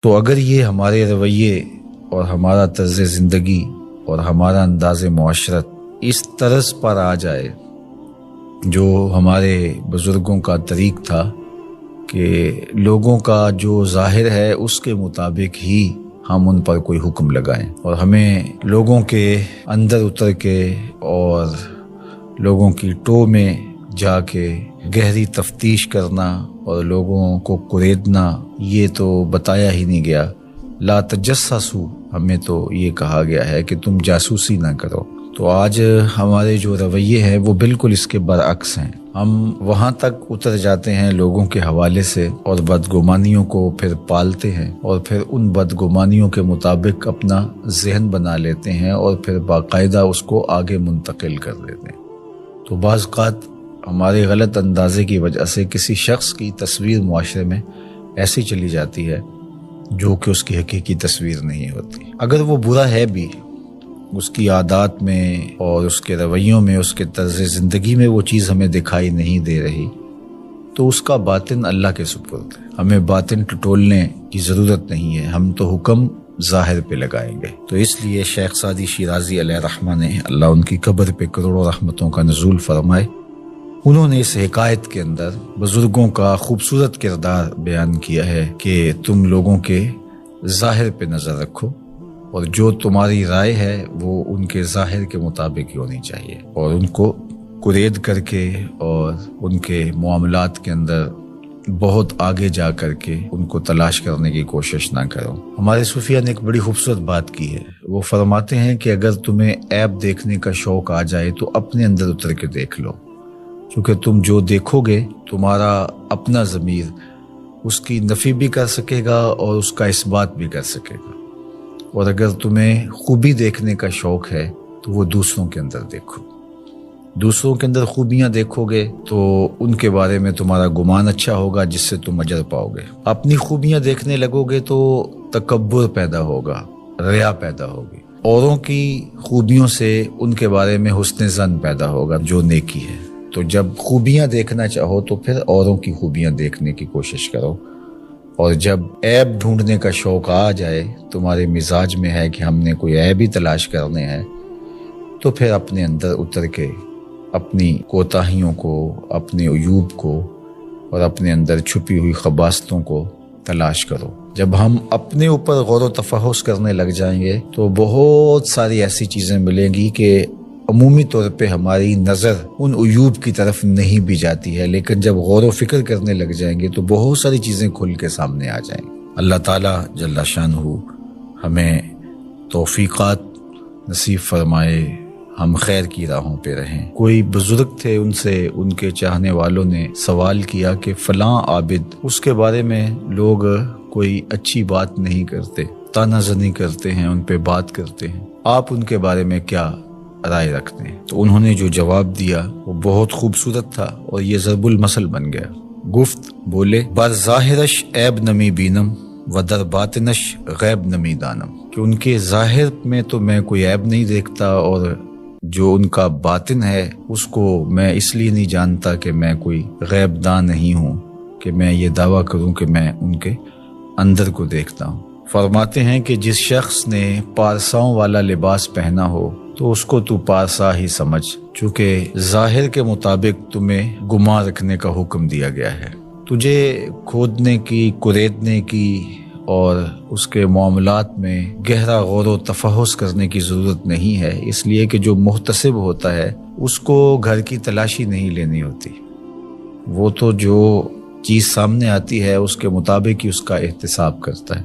تو اگر یہ ہمارے رویے اور ہمارا طرز زندگی اور ہمارا انداز معاشرت اس طرز پر آ جائے جو ہمارے بزرگوں کا طریق تھا کہ لوگوں کا جو ظاہر ہے اس کے مطابق ہی ہم ان پر کوئی حکم لگائیں، اور ہمیں لوگوں کے اندر اتر کے اور لوگوں کی ٹو میں جا کے گہری تفتیش کرنا اور لوگوں کو کریدنا، یہ تو بتایا ہی نہیں گیا۔ لا تجسسوا، ہمیں تو یہ کہا گیا ہے کہ تم جاسوسی نہ کرو۔ تو آج ہمارے جو رویے ہیں وہ بالکل اس کے برعکس ہیں۔ ہم وہاں تک اتر جاتے ہیں لوگوں کے حوالے سے اور بدگمانیوں کو پھر پالتے ہیں، اور پھر ان بدگمانیوں کے مطابق اپنا ذہن بنا لیتے ہیں اور پھر باقاعدہ اس کو آگے منتقل کر دیتے ہیں۔ تو بعض اوقات ہمارے غلط اندازے کی وجہ سے کسی شخص کی تصویر معاشرے میں ایسی چلی جاتی ہے جو کہ اس کی حقیقی تصویر نہیں ہوتی۔ اگر وہ برا ہے بھی، اس کی عادات میں اور اس کے رویوں میں، اس کے طرز زندگی میں وہ چیز ہمیں دکھائی نہیں دے رہی، تو اس کا باطن اللہ کے سپرد ہے۔ ہمیں باطن ٹٹولنے کی ضرورت نہیں ہے، ہم تو حکم ظاہر پہ لگائیں گے۔ تو اس لیے شیخ سعدی شیرازی علیہ رحمہ نے، اللہ ان کی قبر پہ کروڑوں رحمتوں کا نزول فرمائے، انہوں نے اس حکایت کے اندر بزرگوں کا خوبصورت کردار بیان کیا ہے کہ تم لوگوں کے ظاہر پہ نظر رکھو، اور جو تمہاری رائے ہے وہ ان کے ظاہر کے مطابق ہی ہونی چاہیے، اور ان کو کرید کر کے اور ان کے معاملات کے اندر بہت آگے جا کر کے ان کو تلاش کرنے کی کوشش نہ کرو۔ ہمارے صوفیہ نے ایک بڑی خوبصورت بات کی ہے، وہ فرماتے ہیں کہ اگر تمہیں عیب دیکھنے کا شوق آ جائے تو اپنے اندر اتر کے دیکھ لو، کیونکہ تم جو دیکھو گے تمہارا اپنا ضمیر اس کی نفی بھی کر سکے گا اور اس کا اثبات بھی کر سکے گا، اور اگر تمہیں خوبی دیکھنے کا شوق ہے تو وہ دوسروں کے اندر دیکھو۔ دوسروں کے اندر خوبیاں دیکھو گے تو ان کے بارے میں تمہارا گمان اچھا ہوگا، جس سے تم اجر پاؤ گے۔ اپنی خوبیاں دیکھنے لگو گے تو تکبر پیدا ہوگا، ریا پیدا ہوگی۔ اوروں کی خوبیوں سے ان کے بارے میں حسن ظن پیدا ہوگا جو نیکی ہے۔ تو جب خوبیاں دیکھنا چاہو تو پھر اوروں کی خوبیاں دیکھنے کی کوشش کرو، اور جب عیب ڈھونڈنے کا شوق آ جائے، تمہارے مزاج میں ہے کہ ہم نے کوئی عیب ہی تلاش کرنے ہیں، تو پھر اپنے اندر اتر کے اپنی کوتاہیوں کو، اپنے عیوب کو اور اپنے اندر چھپی ہوئی خباثتوں کو تلاش کرو۔ جب ہم اپنے اوپر غور و تفحص کرنے لگ جائیں گے تو بہت ساری ایسی چیزیں ملیں گی کہ عمومی طور پہ ہماری نظر ان عیوب کی طرف نہیں بھی جاتی ہے، لیکن جب غور و فکر کرنے لگ جائیں گے تو بہت ساری چیزیں کھل کے سامنے آ جائیں گی۔ اللہ تعالیٰ جل شانہ ہمیں توفیقات نصیب فرمائے، ہم خیر کی راہوں پہ رہیں۔ کوئی بزرگ تھے، ان سے ان کے چاہنے والوں نے سوال کیا کہ فلاں عابد، اس کے بارے میں لوگ کوئی اچھی بات نہیں کرتے، طعنہ زنی کرتے ہیں، ان پہ بات کرتے ہیں، آپ ان کے بارے میں کیا رائے رکھتے ہیں؟ تو انہوں نے جو جواب دیا وہ بہت خوبصورت تھا اور یہ ضرب المثل بن گیا۔ گفت بولے، بر ظاہرش عیب نمی بینم و در باطنش غیب نمی دانم، کہ ان کے ظاہر میں تو میں کوئی عیب نہیں دیکھتا، اور جو ان کا باطن ہے اس کو میں اس لیے نہیں جانتا کہ میں کوئی غیب دان نہیں ہوں کہ میں یہ دعویٰ کروں کہ میں ان کے اندر کو دیکھتا ہوں۔ فرماتے ہیں کہ جس شخص نے پارساؤں والا لباس پہنا ہو تو اس کو تو پارسا ہی سمجھ، چونکہ ظاہر کے مطابق تمہیں گمان رکھنے کا حکم دیا گیا ہے۔ تجھے کھودنے کی، کریدنے کی اور اس کے معاملات میں گہرا غور و تفحص کرنے کی ضرورت نہیں ہے، اس لیے کہ جو محتسب ہوتا ہے اس کو گھر کی تلاشی نہیں لینی ہوتی، وہ تو جو چیز سامنے آتی ہے اس کے مطابق ہی اس کا احتساب کرتا ہے۔